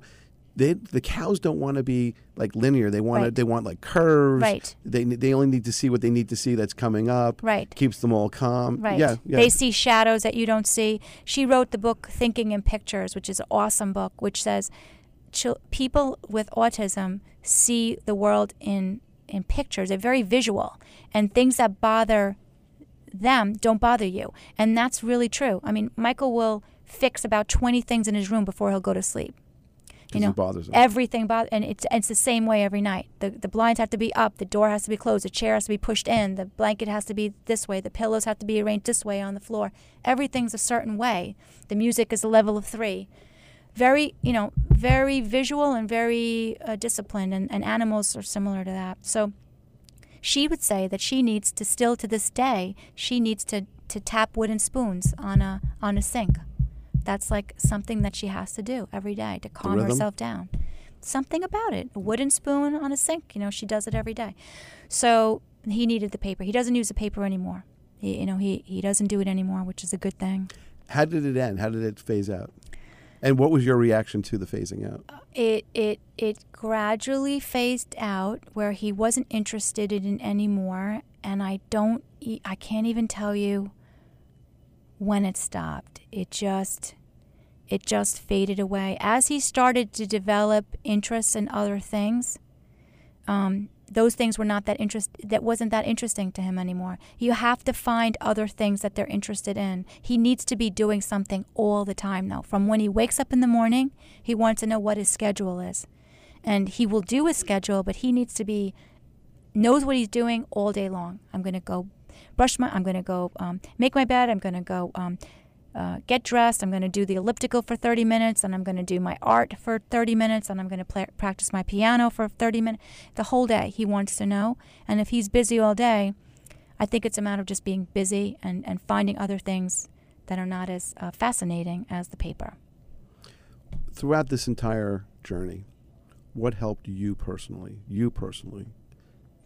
[SPEAKER 1] The cows don't want to be like linear. They want they want like curves.
[SPEAKER 2] Right.
[SPEAKER 1] They only need to see what they need to see that's coming up.
[SPEAKER 2] Right.
[SPEAKER 1] Keeps them all calm.
[SPEAKER 2] Right.
[SPEAKER 1] Yeah.
[SPEAKER 2] They see shadows that you don't see. She wrote the book Thinking in Pictures, which is an awesome book, which says people with autism see the world in pictures. They're very visual, and things that bother them don't bother you. And that's really true. I mean, Michael will fix about 20 things in his room before he'll go to sleep.
[SPEAKER 1] It bothers him.
[SPEAKER 2] Everything bothers, and it's the same way every night. The blinds have to be up, the door has to be closed, the chair has to be pushed in, the blanket has to be this way, the pillows have to be arranged this way on the floor. Everything's a certain way. The music is a level of 3. Very, very visual and very disciplined, and animals are similar to that. So she would say that she needs to still to this day, she needs to tap wooden spoons on a sink. That's like something that she has to do every day to calm herself down. Something about it. A wooden spoon on a sink, she does it every day. So he needed the paper. He doesn't use the paper anymore. He doesn't do it anymore, which is a good thing.
[SPEAKER 1] How did it end? How did it phase out? And what was your reaction to the phasing out?
[SPEAKER 2] It gradually phased out where he wasn't interested in it anymore, and I can't even tell you when it stopped. It just faded away. As he started to develop interests in other things, those things were that wasn't that interesting to him anymore. You have to find other things that they're interested in. He needs to be doing something all the time now. From when he wakes up in the morning, he wants to know what his schedule is. And he will do his schedule, but he needs to knows what he's doing all day long. I'm going to go I'm going to go make my bed. I'm going to go get dressed. I'm going to do the elliptical for 30 minutes, and I'm going to do my art for 30 minutes, and I'm going to practice my piano for 30 minutes. The whole day he wants to know. And if he's busy all day, I think it's a matter of just being busy and finding other things that are not as fascinating as the paper.
[SPEAKER 1] Throughout this entire journey, what helped you personally?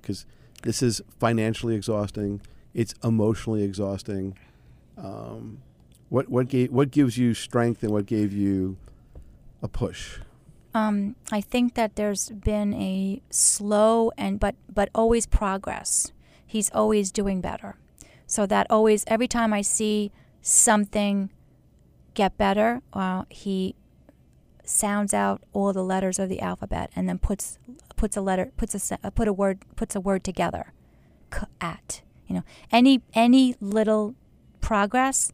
[SPEAKER 1] Because this is financially exhausting. It's emotionally exhausting. What gives you strength, and what gave you a push?
[SPEAKER 2] I think that there's been a slow but always progress. He's always doing better. So that always, every time I see something get better, he sounds out all the letters of the alphabet and then puts a word together. At. Any little progress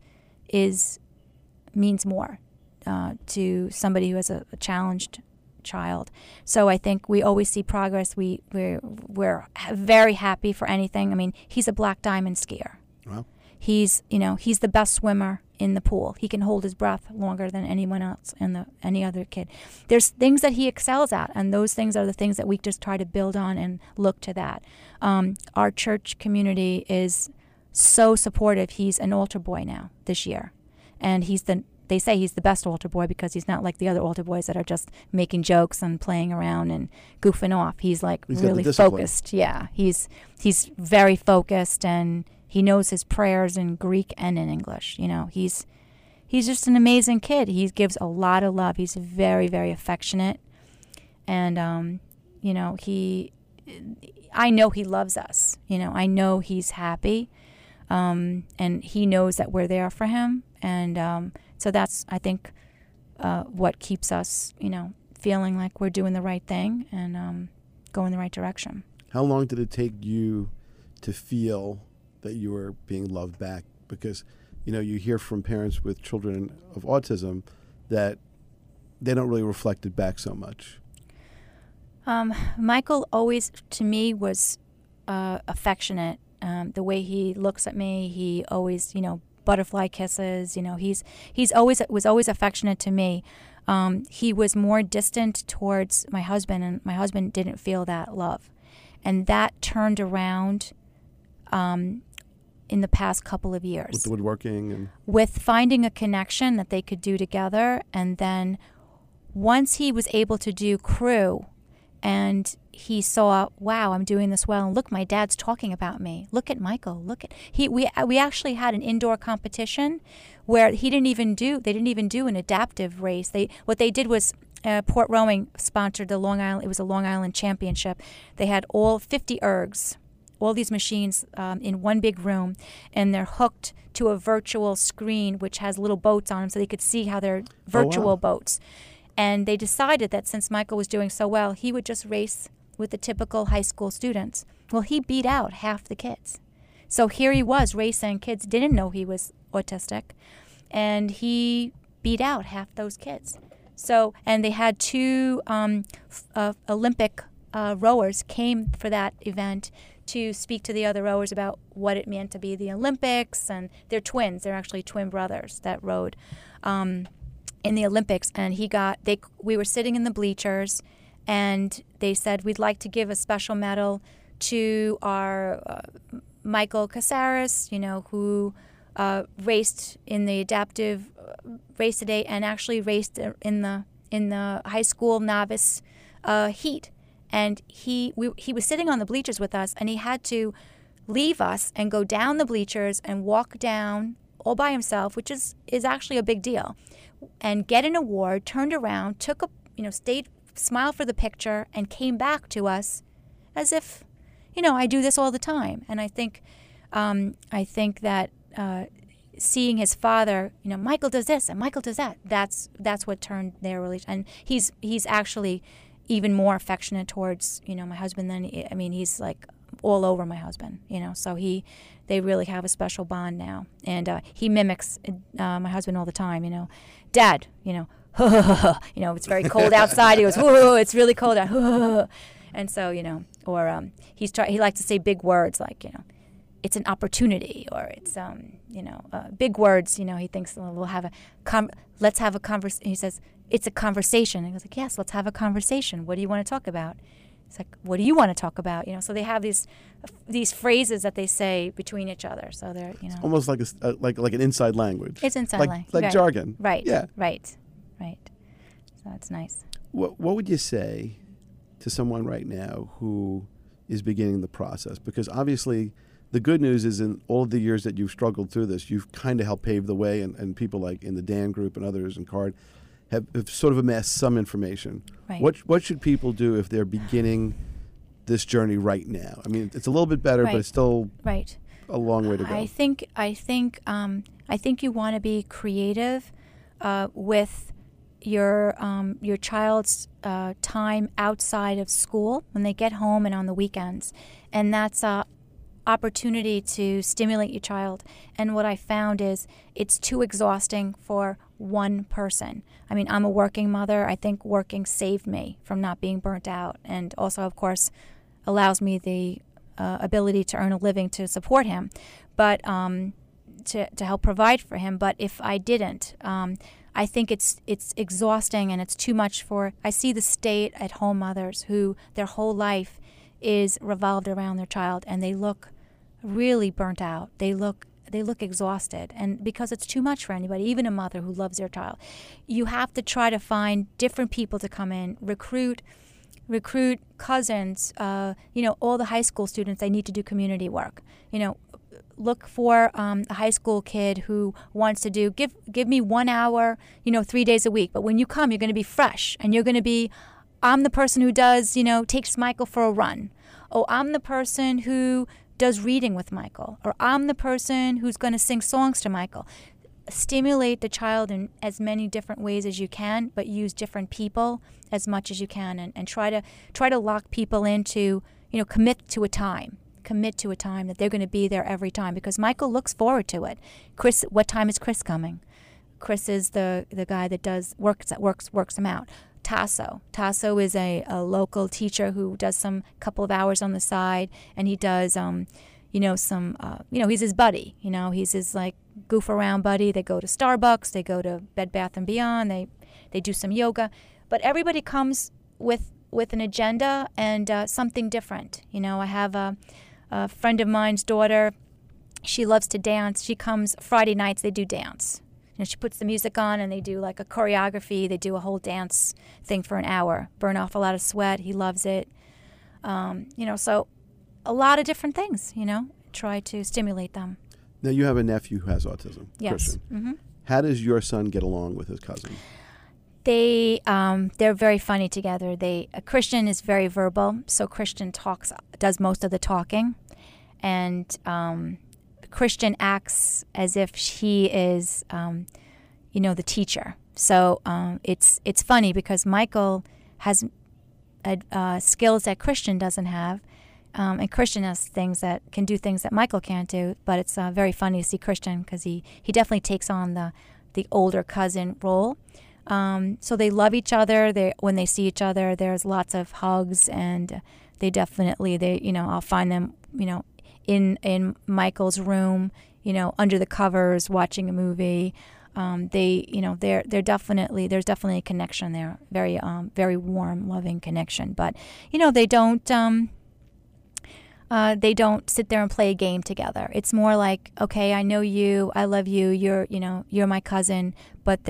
[SPEAKER 2] means more to somebody who has a challenged child. So I think we always see progress. We're very happy for anything. I mean, he's a black diamond skier.
[SPEAKER 1] Wow.
[SPEAKER 2] He's the best swimmer in the pool. He can hold his breath longer than anyone else and any other kid. There's things that he excels at, and those things are the things that we just try to build on and look to that. Our church community is so supportive. He's an altar boy now this year, and they say he's the best altar boy because he's not like the other altar boys that are just making jokes and playing around and goofing off. He's really focused. Yeah, he's very focused, and he knows his prayers in Greek and in English. He's just an amazing kid. He gives a lot of love. He's very, very affectionate, and I know he loves us. I know he's happy, and he knows that we're there for him, and so that's, I think, what keeps us, feeling like we're doing the right thing and going the right direction.
[SPEAKER 1] How long did it take you to feel that you were being loved back? Because, you hear from parents with children of autism that they don't really reflect it back so much.
[SPEAKER 2] Michael always, to me, was affectionate. The way he looks at me, he always, butterfly kisses. He's always affectionate to me. He was more distant towards my husband, and my husband didn't feel that love, and that turned around in the past couple of years
[SPEAKER 1] with the woodworking and
[SPEAKER 2] with finding a connection that they could do together. And then once he was able to do crew, and he saw, wow, I'm doing this well, and look, my dad's talking about me. Look at Michael. We actually had an indoor competition where they didn't even do an adaptive race. What they did was Port Rowing sponsored the Long Island. It was a Long Island championship. They had all 50 ergs, all these machines in one big room, and they're hooked to a virtual screen which has little boats on them, so they could see how they're virtual boats. And they decided that since Michael was doing so well, he would just race with the typical high school students. Well, he beat out half the kids. So here he was racing. Kids didn't know he was autistic, and he beat out half those kids. So, and they had two Olympic rowers came for that event to speak to the other rowers about what it meant to be the Olympics, and they're twins. They're actually twin brothers that rowed in the Olympics. And we were sitting in the bleachers, and they said, we'd like to give a special medal to our Michael Casares, who raced in the adaptive race today, and actually raced in the high school novice heat. And he was sitting on the bleachers with us, and he had to leave us and go down the bleachers and walk down all by himself, which is actually a big deal, and get an award, turned around, stayed, smiled for the picture, and came back to us as if, I do this all the time. And I think that seeing his father, Michael does this and Michael does that, that's what turned their relation. And he's actually even more affectionate towards, my husband than, he's like all over my husband, so they really have a special bond now. And he mimics my husband all the time, Dad, it's very cold outside. He goes, whoa, it's really cold out. And so, or he likes to say big words like, it's an opportunity, or it's, big words, he thinks we'll have let's have a conversation. He says, it's a conversation. And he goes like, yes, let's have a conversation. What do you want to talk about? It's like, what do you want to talk about? So they have these phrases that they say between each other. So they're,
[SPEAKER 1] It's almost like like an inside language.
[SPEAKER 2] It's inside language.
[SPEAKER 1] Like
[SPEAKER 2] right.
[SPEAKER 1] jargon.
[SPEAKER 2] Right.
[SPEAKER 1] Yeah.
[SPEAKER 2] Right. So it's nice.
[SPEAKER 1] What would you say to someone right now who is beginning the process? Because obviously the good news is in all of the years that you've struggled through this, you've kind of helped pave the way, and people like in the Dan group and others and CARD have sort of amassed some information.
[SPEAKER 2] Right.
[SPEAKER 1] What should people do if they're beginning this journey right now? It's a little bit better, but it's still a long way to go.
[SPEAKER 2] I think you want to be creative with your child's time outside of school when they get home and on the weekends, and that's opportunity to stimulate your child. And what I found is it's too exhausting for one person. I'm a working mother. I think working saved me from not being burnt out, and also, of course, allows me the ability to earn a living to support him. But to help provide for him. But if I didn't, I think it's exhausting and it's too much for. I see the stay-at-home mothers who their whole life is revolved around their child, and they look really burnt out. They look exhausted, and because it's too much for anybody, even a mother who loves their child. You have to try to find different people to come in, recruit cousins, all the high school students. They need to do community work. Look for a high school kid who wants to do, give me 1 hour, 3 days a week. But when you come, you're going to be fresh, and you're going to be, I'm the person who does, takes Michael for a run. Oh, I'm the person who does reading with Michael. Or I'm the person who's going to sing songs to Michael. Stimulate the child in as many different ways as you can, but use different people as much as you can, and try to lock people into, commit to a time that they're going to be there every time, because Michael looks forward to it. Chris, what time is Chris coming? Chris is the guy that works them out. Tasso is a local teacher who does some couple of hours on the side, and he does he's his buddy. He's his goof around buddy. They go to Starbucks, they go to Bed Bath & Beyond, they do some yoga, but everybody comes with an agenda and something different. I have a friend of mine's daughter. She loves to dance. She comes Friday nights. They do dance. She puts the music on, and they do a choreography. They do a whole dance thing for an hour. Burn off a lot of sweat. He loves it. So a lot of different things. Try to stimulate them.
[SPEAKER 1] Now you have a nephew who has autism.
[SPEAKER 2] Yes.
[SPEAKER 1] Christian.
[SPEAKER 2] Mm-hmm.
[SPEAKER 1] How does your son get along with his cousin?
[SPEAKER 2] They're very funny together. Christian is very verbal, so Christian does most of the talking, and Christian acts as if he is, the teacher. So it's funny because Michael has skills that Christian doesn't have, and Christian has can do things that Michael can't do. But it's very funny to see Christian because he definitely takes on the older cousin role. So they love each other. When they see each other, there's lots of hugs, and I'll find them, in Michael's room, under the covers, watching a movie. There's definitely a connection there, very very warm, loving connection. But they don't sit there and play a game together. It's more like, okay, I know you, I love you, you're my cousin, but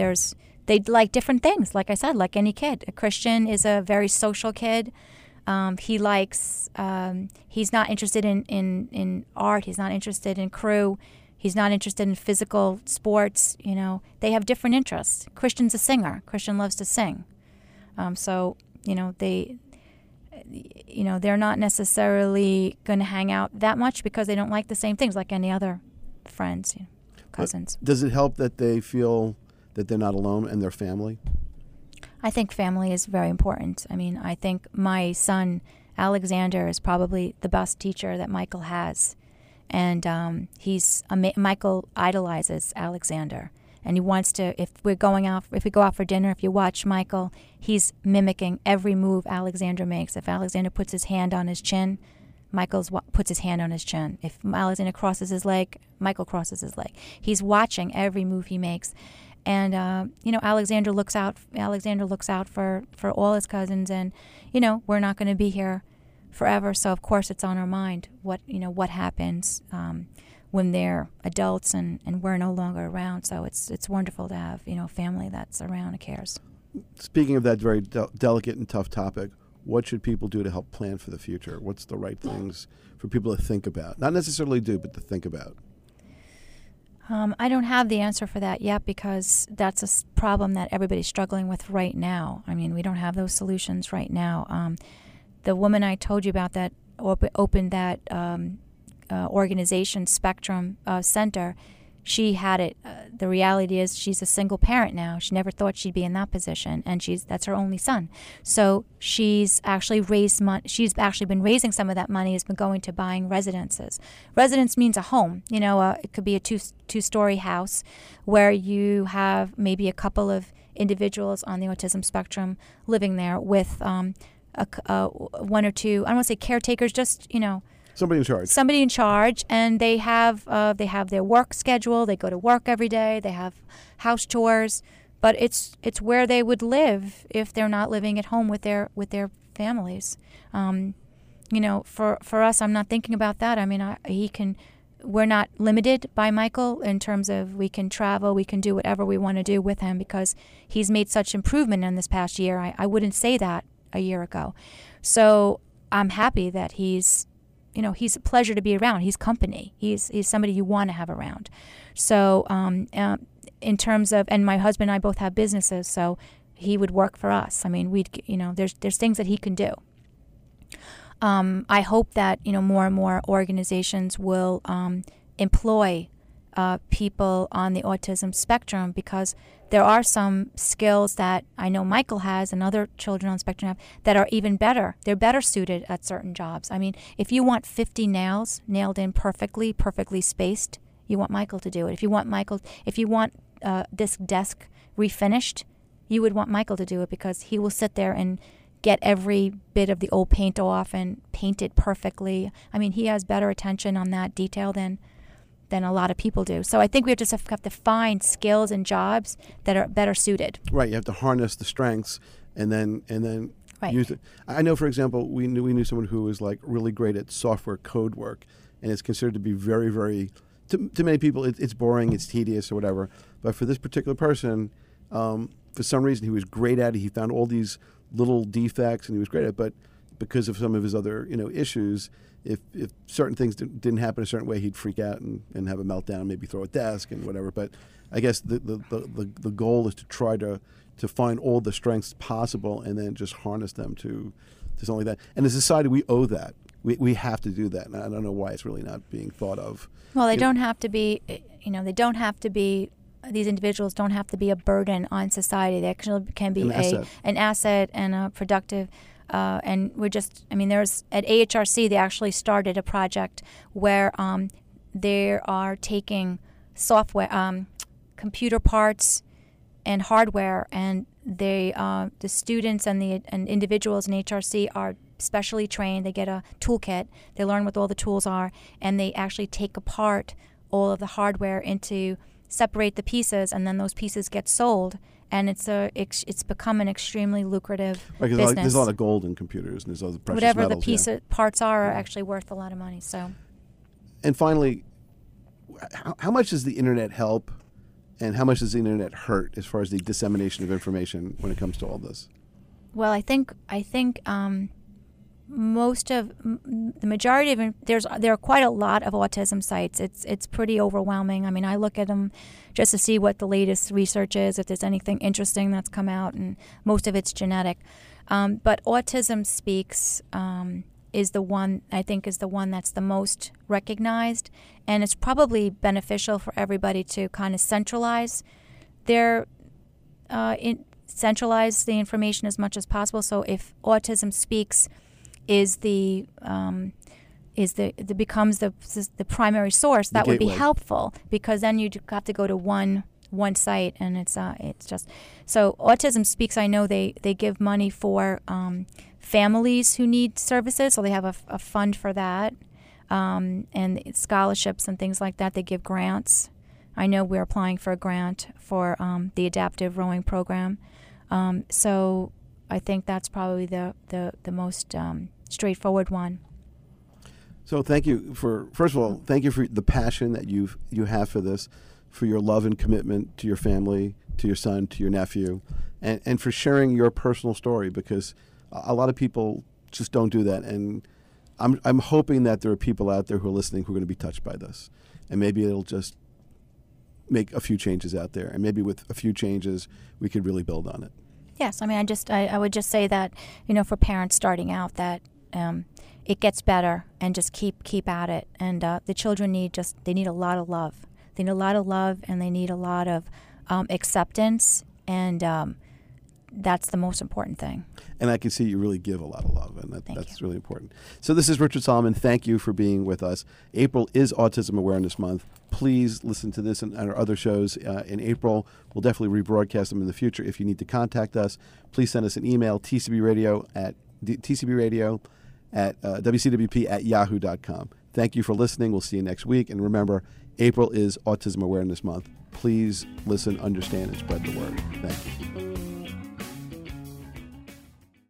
[SPEAKER 2] they like different things. Like I said, like any kid. Christian is a very social kid. He likes. He's not interested in art. He's not interested in crew. He's not interested in physical sports. They have different interests. Christian's a singer. Christian loves to sing. They're not necessarily going to hang out that much because they don't like the same things like any other friends, cousins.
[SPEAKER 1] But does it help that they feel that they're not alone and their family?
[SPEAKER 2] I think family is very important. I think my son, Alexander, is probably the best teacher that Michael has. And Michael idolizes Alexander. And he wants to, if we go out for dinner, if you watch Michael, he's mimicking every move Alexander makes. If Alexander puts his hand on his chin, Michael puts his hand on his chin. If Alexander crosses his leg, Michael crosses his leg. He's watching every move he makes. And Alexander looks out for all his cousins, and we're not going to be here forever, so of course it's on our mind what happens when they're adults and we're no longer around. So it's wonderful to have family that's around and cares.
[SPEAKER 1] Speaking of that very delicate and tough topic, what should people do to help plan for the future? What's the right things for people to think about? Not necessarily do, but to think about.
[SPEAKER 2] I don't have the answer for that yet because that's a problem that everybody's struggling with right now. We don't have those solutions right now. The woman I told you about that opened that organization, Spectrum Center, she had it. The reality is she's a single parent now. She never thought she'd be in that position, and that's her only son. So she's actually raised money. She's actually been raising some of that money. Has been going to buying residences. Residence means a home. It could be a two-story house where you have maybe a couple of individuals on the autism spectrum living there with one or two. I don't want to say caretakers, just
[SPEAKER 1] Somebody in charge.
[SPEAKER 2] Somebody in charge, and they have their work schedule. They go to work every day. They have house chores, but it's where they would live if they're not living at home with their families. For us, I'm not thinking about that. I mean, we're not limited by Michael in terms of we can travel, we can do whatever we want to do with him because he's made such improvement in this past year. I wouldn't say that a year ago. So I'm happy that he's a pleasure to be around. He's company. He's somebody you want to have around. So in terms of, and my husband and I both have businesses, so he would work for us. I mean, there's things that he can do. I hope that more and more organizations will employ people on the autism spectrum, because there are some skills that I know Michael has and other children on the spectrum have that are even better. They're better suited at certain jobs. I mean, if you want 50 nails nailed in perfectly spaced, you want Michael to do it. If you want this desk refinished, you would want Michael to do it, because he will sit there and get every bit of the old paint off and paint it perfectly. I mean, he has better attention on that detail than a lot of people do. So I think we just have to find skills and jobs that are better suited.
[SPEAKER 1] Right. You have to harness the strengths and then
[SPEAKER 2] right.
[SPEAKER 1] use it. I know, for example, we knew someone who was like really great at software code work, and it's considered to be very, very, to many people, it's boring, it's tedious or whatever. But for this particular person, for some reason, he was great at it. He found all these little defects, and he was great at it. But because of some of his other issues, if certain things didn't happen a certain way, he'd freak out and have a meltdown, maybe throw a desk and whatever. But I guess the goal is to try to find all the strengths possible and then just harness them to something like that. And as a society, we owe that. We have to do that. And I don't know why it's really not being thought of.
[SPEAKER 2] Well, they don't have to be, they don't have to be, these individuals don't have to be a burden on society. They actually can be an asset and a productive. And we're just, there's, at AHRC, they actually started a project where they are taking software, computer parts and hardware, and they, the students and individuals in HRC are specially trained. They get a toolkit. They learn what all the tools are, and they actually take apart all of the hardware separate the pieces, and then those pieces get sold. And it's become an extremely lucrative business.
[SPEAKER 1] There's a lot of gold in computers, and there's other precious
[SPEAKER 2] Whatever
[SPEAKER 1] metals.
[SPEAKER 2] The parts are actually worth a lot of money. So.
[SPEAKER 1] And finally, how much does the internet help, and how much does the internet hurt as far as the dissemination of information when it comes to all this?
[SPEAKER 2] Well, I think the majority of there are quite a lot of autism sites. It's pretty overwhelming. I look at them just to see what the latest research is, if there's anything interesting that's come out, and most of it's genetic. But Autism Speaks is the one that's the most recognized, and it's probably beneficial for everybody to kind of centralize centralize the information as much as possible. So if Autism Speaks becomes the primary source, that would be helpful, because then you have to go to one site, and it's just so. Autism Speaks, I know they give money for families who need services, so they have a fund for that, and scholarships and things like that. They give grants. I know we're applying for a grant for the adaptive rowing program, so I think that's probably the most straightforward one.
[SPEAKER 1] So thank you first of all, thank you for the passion that you have for this, for your love and commitment to your family, to your son, to your nephew, and for sharing your personal story, because a lot of people just don't do that. And I'm hoping that there are people out there who are listening who are going to be touched by this, and maybe it'll just make a few changes out there, and maybe with a few changes we could really build on it.
[SPEAKER 2] Yes, I would just say that, for parents starting out, that it gets better, and just keep at it. And the children need a lot of love. They need a lot of love, and they need a lot of acceptance, and that's the most important thing.
[SPEAKER 1] And I can see you really give a lot of love, and that's really important. So this is Richard Solomon. Thank you for being with us. April is Autism Awareness Month. Please listen to this and our other shows in April. We'll definitely rebroadcast them in the future. If you need to contact us, please send us an email, tcbradio@tcbradio at wcwp@yahoo.com. Thank you for listening. We'll see you next week. And remember, April is Autism Awareness Month. Please listen, understand, and spread the word. Thank you.